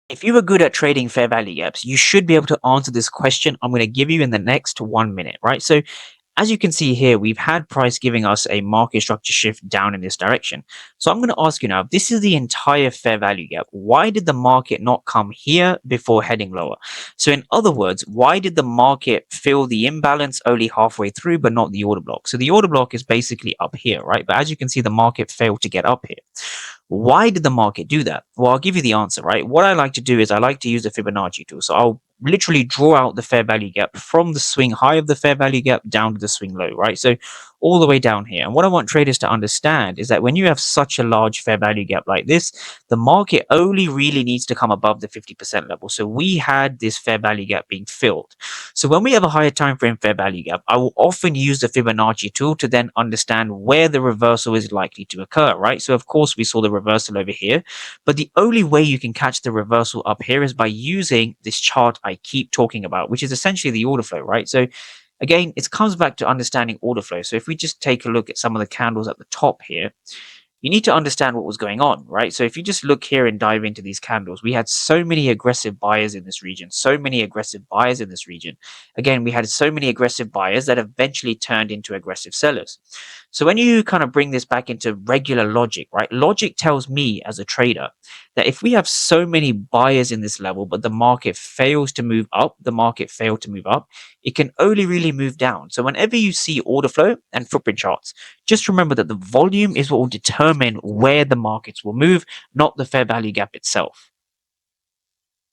If you are good at trading fair value gaps, you should be able to answer this question I'm going to give you in the next 1 minute, right? So as you can see here, we've had price giving us a market structure shift down in this direction. So I'm going to ask you now, if this is the entire fair value gap, why did the market not come here before heading lower? So in other words, why did the market fill the imbalance only halfway through, but not the order block? So the order block is basically up here, right? But as you can see, the market failed to get up here. Why did the market do that? Well, I'll give you the answer, right? What I like to do is I like to use the Fibonacci tool. So I'll literally draw out the fair value gap from the swing high of the fair value gap down to the swing low, right? So all the way down here. And what I want traders to understand is that when you have such a large fair value gap like this, the market only really needs to come above the 50% level. So we had this fair value gap being filled. So when we have a higher time frame fair value gap, I will often use the Fibonacci tool to then understand where the reversal is likely to occur, right? So of course we saw the reversal over here, but the only way you can catch the reversal up here is by using this chart I keep talking about, which is essentially the order flow, right? So again, it comes back to understanding order flow. So if we just take a look at some of the candles at the top here, you need to understand what was going on, right? So if you just look here and dive into these candles, we had so many aggressive buyers in this region, so many aggressive buyers in this region. Again, we had so many aggressive buyers that eventually turned into aggressive sellers. So when you kind of bring this back into regular logic, right? Logic tells me as a trader that if we have so many buyers in this level, but the market fails to move up, the market failed to move up, it can only really move down. So whenever you see order flow and footprint charts, just remember that the volume is what will determine where the markets will move, not the fair value gap itself.